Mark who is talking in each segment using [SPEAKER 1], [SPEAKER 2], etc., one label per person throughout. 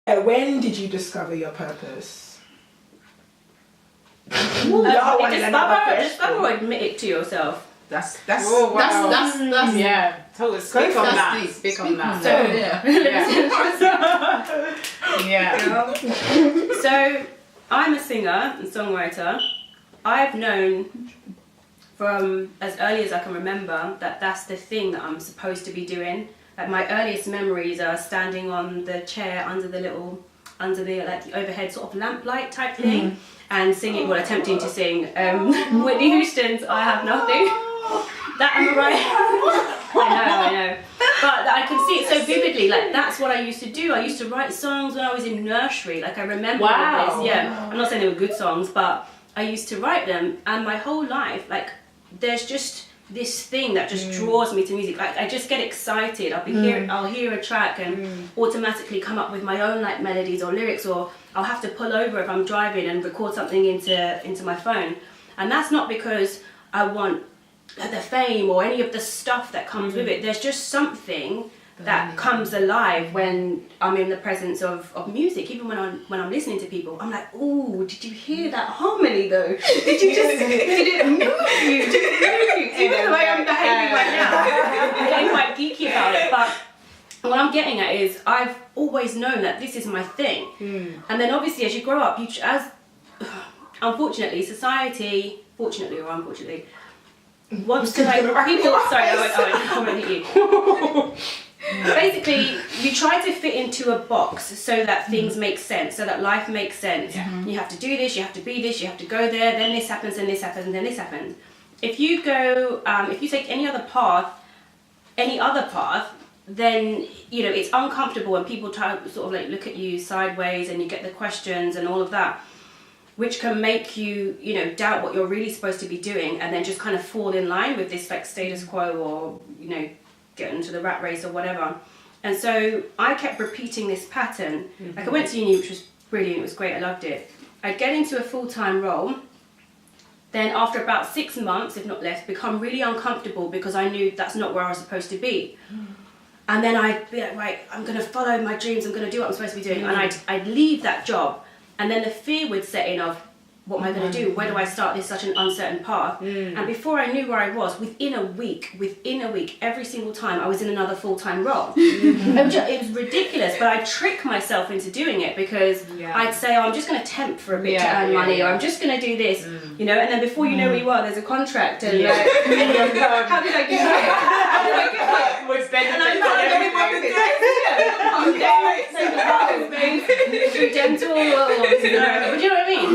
[SPEAKER 1] When did you discover your purpose?
[SPEAKER 2] Discover or admit it to yourself.
[SPEAKER 3] That's
[SPEAKER 4] yeah. Totally speak on that. Speak on that.
[SPEAKER 2] So I'm a singer and songwriter. I've known from as early as I can remember that that's the thing that I'm supposed to be doing. Like my earliest memories are standing on the chair under the like the overhead sort of lamplight type thing and singing, well, attempting to sing Whitney Houston's "I Have Nothing." That am I right? I know. But I can see it so vividly. Like that's what I used to do. I used to write songs when I was in nursery. Like I remember all this. Yeah, I'm not saying they were good songs, but I used to write them. And my whole life, like, there's just this thing that just draws me to music. Like I just get excited. I'll hear a track and automatically come up with my own like melodies or lyrics, or I'll have to pull over if I'm driving and record something into my phone. And that's not because I want the fame or any of the stuff that comes with it. There's just something that comes alive when I'm in the presence of music. Even when I'm listening to people, I'm like, oh, did you hear that harmony though? Did it move you? Even the way I'm behaving right now, I'm getting quite geeky about it. But what I'm getting at is I've always known that this is my thing. And then obviously as you grow up, unfortunately, society, fortunately or unfortunately, wants to like people. Sorry, I won't hit you. Basically, you try to fit into a box so that things make sense, so that life makes sense. You have to do this, you have to be this, you have to go there, then this happens, then this happens, then this happens. If you go, if you take any other path, then it's uncomfortable and people try to sort of like look at you sideways and you get the questions and all of that, which can make you, doubt what you're really supposed to be doing and then just kind of fall in line with this like status quo or, get into the rat race or whatever. And so I kept repeating this pattern. Like I went to uni, which was brilliant, it was great, I loved it. I'd get into a full-time role, then after about 6 months, if not less, become really uncomfortable because I knew that's not where I was supposed to be. And then I'd be like, right, I'm gonna follow my dreams, I'm gonna do what I'm supposed to be doing. And I'd leave that job. And then the fear would set in of, what am I going to do? Where do I start this such an uncertain path? And before I knew where I was, within a week, every single time I was in another full-time role. It was ridiculous, but I'd trick myself into doing it because I'd say, I'm just going to temp for a bit to earn money, or I'm just going to do this, and then before you know where you are, there's a contract, and how did I get here? How did I get here?
[SPEAKER 3] With benefits
[SPEAKER 2] and I'm not going to do dental, do you know what I mean?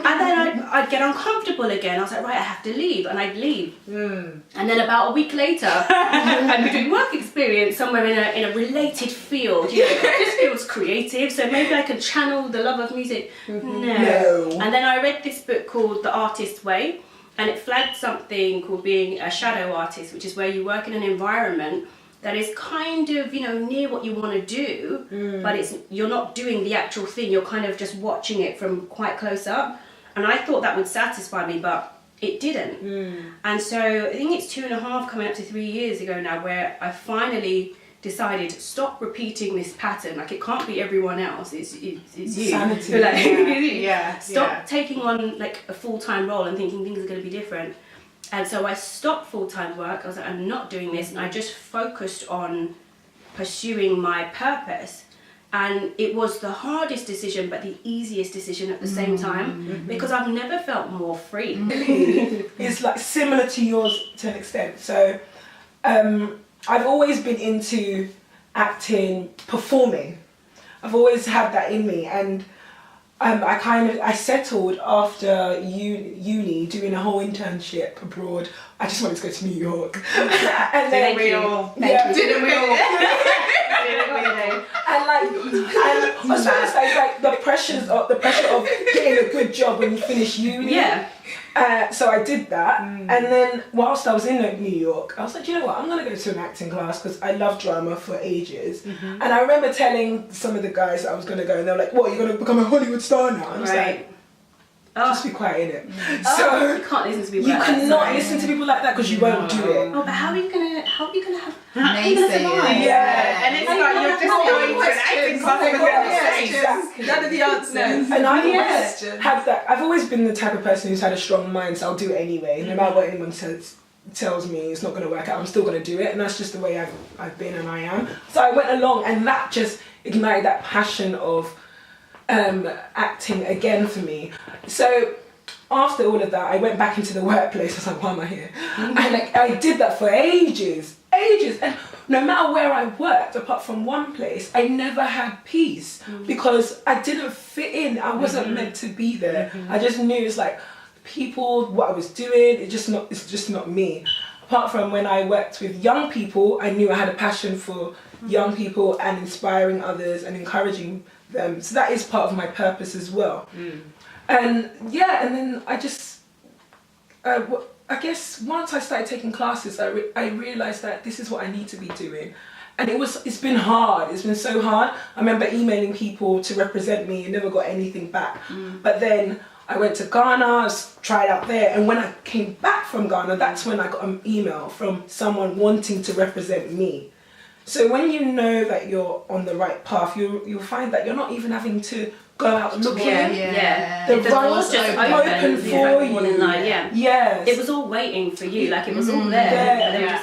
[SPEAKER 2] And then I'd get uncomfortable again. I was like, right, I have to leave, and I'd leave. And then about a week later, I'd be doing work experience somewhere in a related field. This feels creative, so maybe I could channel the love of music. No. And then I read this book called The Artist's Way, and it flagged something called being a shadow artist, which is where you work in an environment that is kind of, near what you want to do, but you're not doing the actual thing. You're kind of just watching it from quite close up. And I thought that would satisfy me, but it didn't. And so I think it's 2.5, coming up to 3 years ago now, where I finally decided, stop repeating this pattern. Like, it can't be everyone else. It's you.
[SPEAKER 1] Sanity.
[SPEAKER 2] Stop taking on like a full-time role and thinking things are going to be different. And so I stopped full-time work. I was like, I'm not doing this. And I just focused on pursuing my purpose. And it was the hardest decision, but the easiest decision at the same time, because I've never felt more free.
[SPEAKER 1] It's like similar to yours to an extent. So I've always been into acting, performing. I've always had that in me. And I settled after uni doing a whole internship abroad. I just wanted to go to New York. And
[SPEAKER 3] didn't we all?
[SPEAKER 1] And like the pressure of getting a good job when you finish uni. So I did that, and then whilst I was in New York, I was like, you know what, I'm gonna go to an acting class because I love drama for ages. And I remember telling some of the guys that I was gonna go, and they were like, what, you're gonna become a Hollywood star now? And I was like, just be quiet, innit? So
[SPEAKER 2] you can't listen to people
[SPEAKER 1] like that. You cannot listen to people like that because you won't do it.
[SPEAKER 2] Oh, but how are you gonna have
[SPEAKER 3] survive?
[SPEAKER 4] and it's like you're just going to an acting class.
[SPEAKER 3] None of the answers.
[SPEAKER 1] And I always have that. I've always been the type of person who's had a strong mind, so I'll do it anyway. No matter what anyone tells me it's not going to work out, I'm still going to do it, and that's just the way I've been and I am. So I went along, and that just ignited that passion of acting again for me. So after all of that, I went back into the workplace. I was like, why am I here? And I did that for ages. And no matter where I worked, apart from one place, I never had peace because I didn't fit in. I wasn't meant to be there. I just knew it's like people, what I was doing, it's just not me. Apart from when I worked with young people, I knew I had a passion for young people and inspiring others and encouraging them. So that is part of my purpose as well. And then I just, I guess once I started taking classes, I realised that this is what I need to be doing. And it's been hard. It's been so hard. I remember emailing people to represent me and never got anything back. But then I went to Ghana, tried out there, and when I came back from Ghana, that's when I got an email from someone wanting to represent me. So when you know that you're on the right path, you'll find that you're not even having to go out looking. The roles just open for you. Yes.
[SPEAKER 2] It was all waiting for you, like it was all there.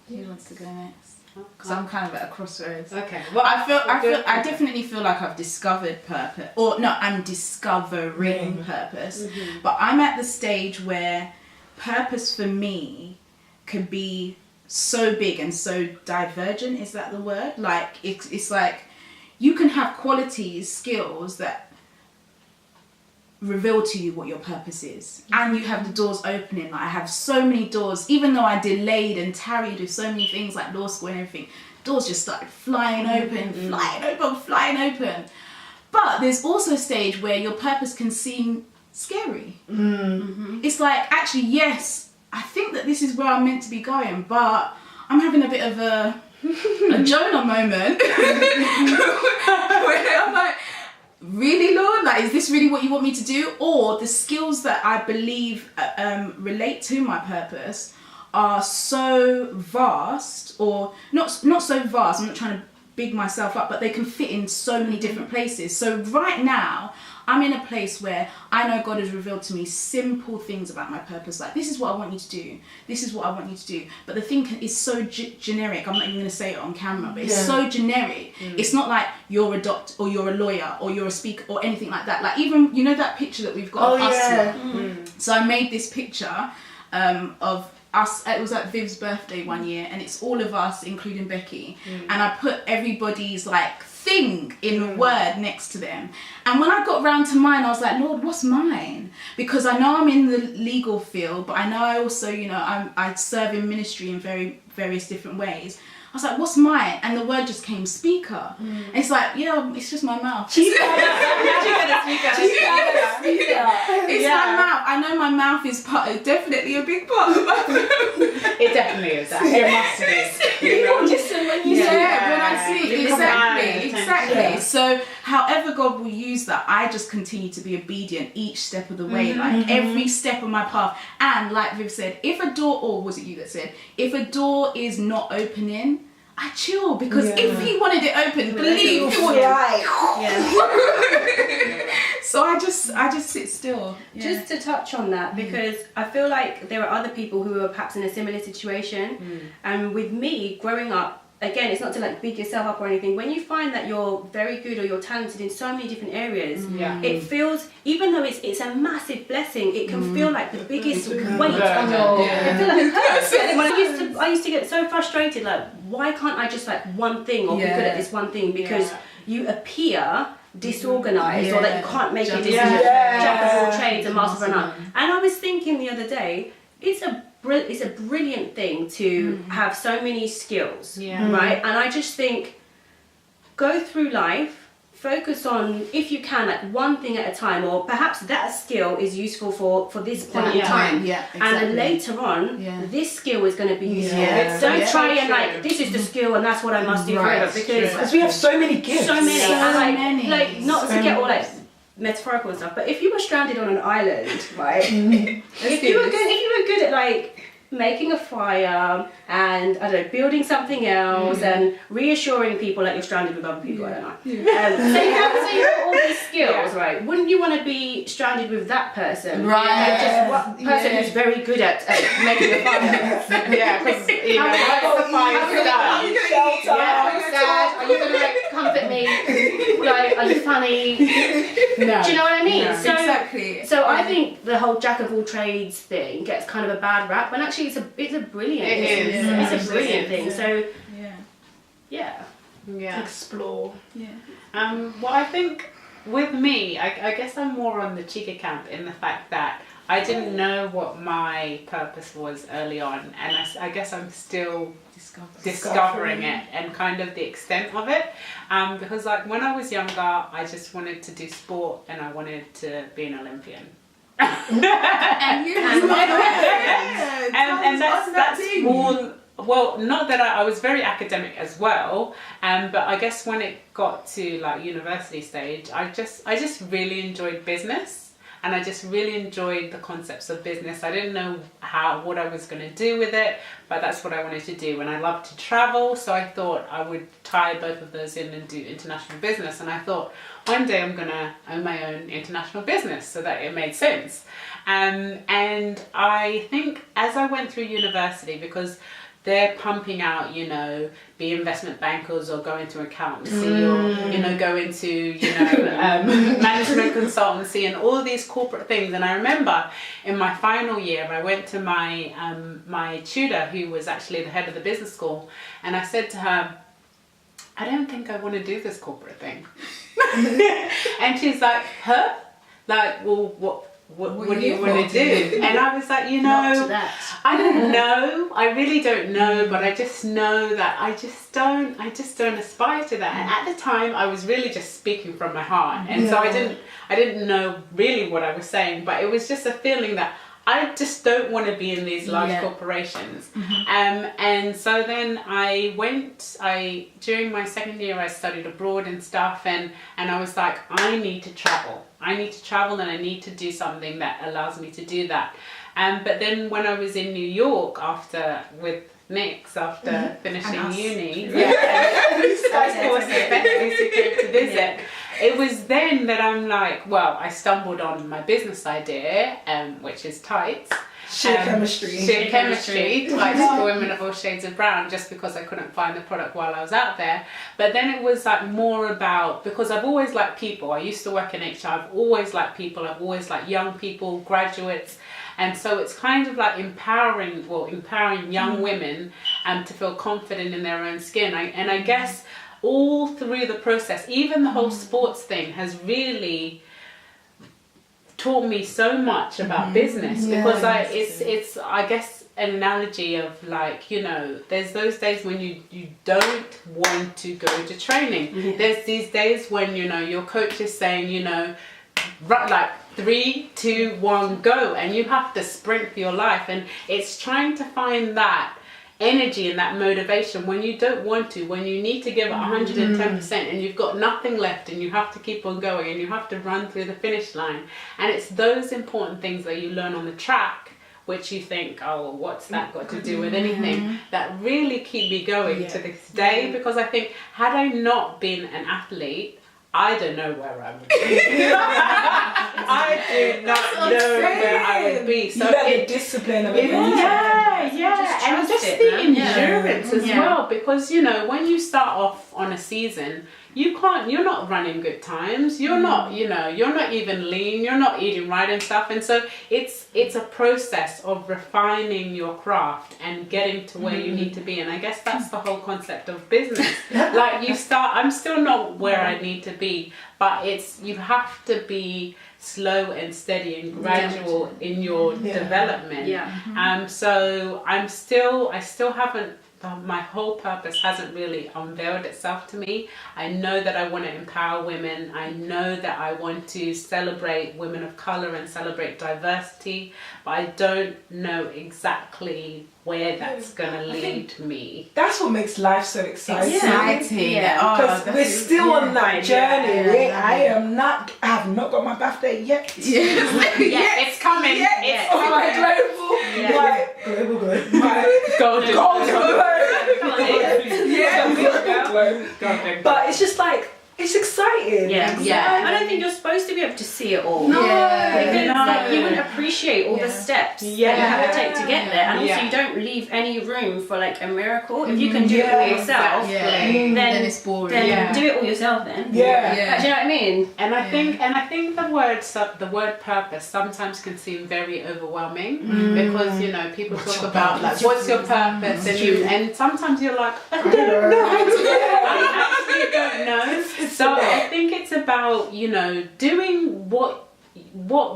[SPEAKER 3] Who wants to go next? Because I'm kind of at a crossroads.
[SPEAKER 4] Okay.
[SPEAKER 3] Well, I definitely feel like I've discovered purpose, or no, I'm discovering purpose. But I'm at the stage where purpose for me could be so big and so divergent. Is that the word? Like it's like you can have qualities, skills that reveal to you what your purpose is, and you have the doors opening. Like I have so many doors, even though I delayed and tarried with so many things like law school and everything, doors just started flying open. But there's also a stage where your purpose can seem scary. It's like, actually, yes, I think that this is where I'm meant to be going, but I'm having a bit of a Jonah moment where I'm like, really, Lord? Like, is this really what you want me to do? Or the skills that I believe relate to my purpose are so vast, or not so vast, I'm not trying to big myself up, but they can fit in so many different places. So right now, I'm in a place where I know God has revealed to me simple things about my purpose. Like, this is what I want you to do. This is what I want you to do. But the thing is so generic. I'm not even going to say it on camera, but it's so generic. It's not like you're a doctor or you're a lawyer or you're a speaker or anything like that. Like, even, you know that picture that we've got of us? So I made this picture of us. It was at Viv's birthday one year, and it's all of us, including Becky. And I put everybody's like thing in the word next to them. And when I got round to mine, I was like, Lord, what's mine? Because I know I'm in the legal field, but I know I also, you know, I serve in ministry in various different ways. I was like, what's mine? And the word just came, speaker. And it's like, yeah, it's just my mouth. It's my mouth. I know my mouth is definitely a big part of my
[SPEAKER 4] It definitely is. It must be.
[SPEAKER 3] When I see exactly. So however God will use that, I just continue to be obedient each step of the way, like every step of my path. And like Viv said, if a door, or was it you that said, if a door is not opening, I chill, because if he wanted it open, believe it would. So I just sit still.
[SPEAKER 2] Just to touch on that, because I feel like there are other people who are perhaps in a similar situation, and with me growing up, again, it's not to like big yourself up or anything. When you find that you're very good or you're talented in so many different areas, it feels, even though it's a massive blessing, it can feel like the biggest weight on your. It feels like a curse. And I used to get so frustrated. Like, why can't I just like one thing or be good at this one thing? Because you appear disorganized or that you can't make a decision. Jack of all trades and master of none. And I was thinking the other day, it's a brilliant thing to have so many skills, right? And I just think, go through life, focus on, if you can, like one thing at a time, or perhaps that skill is useful for this point in time. And then later on, this skill is going to be useful. Don't try and like, this is the skill and that's what I must do forever, because
[SPEAKER 1] we have so many gifts.
[SPEAKER 2] So many. Like not to get all like metaphorical and stuff, but if you were stranded on an island, right? if you were good at like making a fire and I don't know, building something else and reassuring people that you're stranded with other people. I don't know. So you have all these skills, right? Wouldn't you want to be stranded with that person?
[SPEAKER 3] Right.
[SPEAKER 2] Just one person who's very good at making a fire.
[SPEAKER 4] Yeah, because you know, once the fire's done,
[SPEAKER 2] Are you gonna like comfort me? Like, are you funny?
[SPEAKER 4] no.
[SPEAKER 2] Do you know what I mean?
[SPEAKER 3] No.
[SPEAKER 2] So,
[SPEAKER 3] Exactly.
[SPEAKER 2] So I think the whole jack of all trades thing gets kind of a bad rap, when actually it's a brilliant. It's a brilliant thing. So yeah.
[SPEAKER 1] Explore.
[SPEAKER 4] Well, I think with me, I guess I'm more on the cheeky camp in the fact that I didn't know what my purpose was early on, and I guess I'm still discovering it and kind of the extent of it. Because like when I was younger, I just wanted to do sport and I wanted to be an Olympian. And that's more. Well, not that I was very academic as well, but I guess when it got to like university stage, I just really enjoyed business. And I just really enjoyed the concepts of business. I didn't know what I was going to do with it, but that's what I wanted to do. And I love to travel, so I thought I would tie both of those in and do international business. And I thought one day I'm going to own my own international business, so that it made sense. And I think as I went through university, because they're pumping out, you know, be investment bankers or go into accountancy or, you know, go into, you know, management consultancy and all these corporate things. And I remember in my final year, I went to my my tutor, who was actually the head of the business school, and I said to her, I don't think I want to do this corporate thing. And she's like, huh? Like, well, what do you want to do? And I was like, you know, I don't know. I really don't know, but I just know that I just don't aspire to that. And at the time, I was really just speaking from my heart, and so I didn't know really what I was saying, but it was just a feeling that I just don't want to be in these large corporations. And so then during my second year, I studied abroad and stuff, and I was like, I need to travel and I need to do something that allows me to do that. But then when I was in New York with Nix after finishing uni, of course, who came to visit. It was then that I'm like, well, I stumbled on my business idea, which is tights.
[SPEAKER 1] Sheer chemistry,
[SPEAKER 4] tights for women of all shades of brown, just because I couldn't find the product while I was out there. But then it was like more about, because I've always liked people. I used to work in HR. I've always liked people. I've always liked young people, graduates. And so it's kind of like empowering young women to feel confident in their own skin. I guess all through the process, even the whole sports thing has really taught me so much about business, because it's I guess an analogy of like, you know, there's those days when you don't want to go to training. There's these days when, you know, your coach is saying, you know, right, like 3, 2, 1, go, and you have to sprint for your life. And it's trying to find that energy and that motivation when you don't want to, when you need to give it 110% and you've got nothing left and you have to keep on going and you have to run through the finish line. And it's those important things that you learn on the track, which you think, oh, well, what's that got to do with anything, that really keep me going to this day. Because I think had I not been an athlete, I don't know where I would be. I do not know where I would be. So
[SPEAKER 1] the discipline of it.
[SPEAKER 4] And just the endurance as well. Because, you know, when you start off on a season, you're not running good times. You're not, you know, you're not even lean. You're not eating right and stuff. And so it's a process of refining your craft and getting to where you need to be. And I guess that's the whole concept of business. Like I'm still not where I need to be, but you have to be slow and steady and gradual in your development. So I still haven't, my whole purpose hasn't really unveiled itself to me. I know that I want to empower women. I know that I want to celebrate women of color and celebrate diversity, but I don't know exactly where that's going to lead me.
[SPEAKER 1] That's what makes life so exciting.
[SPEAKER 3] Because
[SPEAKER 1] we're still on that journey. I have not got my birthday yet.
[SPEAKER 4] It's coming. It's
[SPEAKER 1] my global. My global glow. My
[SPEAKER 4] Golden
[SPEAKER 1] Yeah. But it's just like, it's exciting.
[SPEAKER 2] Yeah. I don't think you're supposed to be able to see it all.
[SPEAKER 1] No.
[SPEAKER 2] Because like, you wouldn't appreciate all the steps that you have to take to get there. And also you don't leave any room for like a miracle. If you can do it all yourself, then
[SPEAKER 3] it's boring.
[SPEAKER 2] Then do it all yourself then.
[SPEAKER 1] Yeah.
[SPEAKER 2] Do you know what I mean?
[SPEAKER 4] And I think the word purpose sometimes can seem very overwhelming because you know people talk about like what's your purpose and sometimes you're like I don't know. I actually don't know. So I think it's about, you know, doing what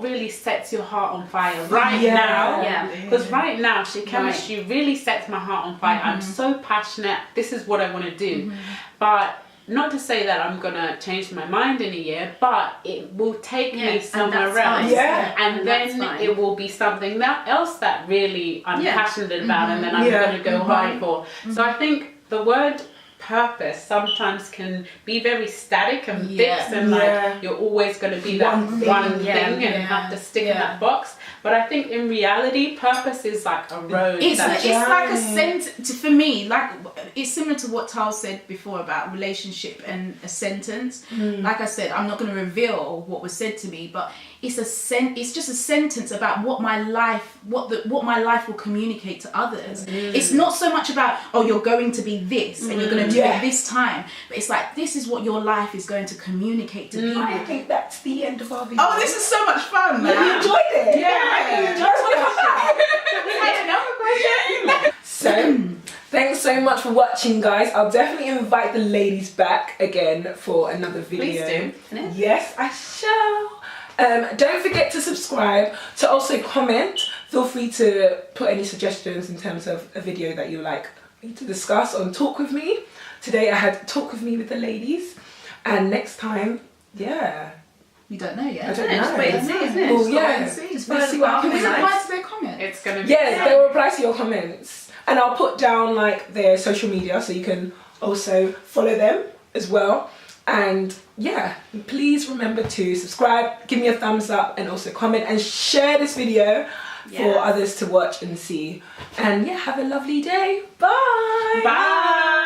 [SPEAKER 4] really sets your heart on fire right now. Because right now, chemistry really sets my heart on fire. I'm so passionate. This is what I want to do. But not to say that I'm going to change my mind in a year, but it will take me somewhere else. And then it will be something else that really I'm passionate about and then I'm going to go hard for. So I think the word purpose sometimes can be very static and fixed and like you're always going to be that one thing and have to stick in that box. But I think in reality, purpose is like a road.
[SPEAKER 3] It's like a sentence. For me, like it's similar to what Tal said before about relationship and a sentence. Like I said, I'm not going to reveal what was said to me, but it's just a sentence about what my life will communicate to others. It's not so much about you're going to be this and you're going to do it this time, but it's like this is what your life is going to communicate to people.
[SPEAKER 1] I think that's the end of our video.
[SPEAKER 3] Oh, this is so much fun, man!
[SPEAKER 1] You enjoyed it?
[SPEAKER 3] Yeah.
[SPEAKER 1] So, thanks so much for watching, guys. I'll definitely invite the ladies back again for another video.
[SPEAKER 4] Please do.
[SPEAKER 1] Yes, I shall. Don't forget to subscribe, to also comment. Feel free to put any suggestions in terms of a video that you like me to discuss on Talk With Me. Today I had Talk With Me with the ladies, and next time,
[SPEAKER 3] we don't know yet.
[SPEAKER 1] I don't know.
[SPEAKER 2] Just wait and see, isn't it?
[SPEAKER 1] Well,
[SPEAKER 3] Let's
[SPEAKER 1] see what
[SPEAKER 3] Can we
[SPEAKER 1] happens.
[SPEAKER 3] reply to their comments?
[SPEAKER 4] It's going to be
[SPEAKER 1] They will reply to your comments, and I'll put down like their social media so you can also follow them as well. And please remember to subscribe, give me a thumbs up, and also comment and share this video for others to watch and see. And have a lovely day. Bye.
[SPEAKER 4] Bye.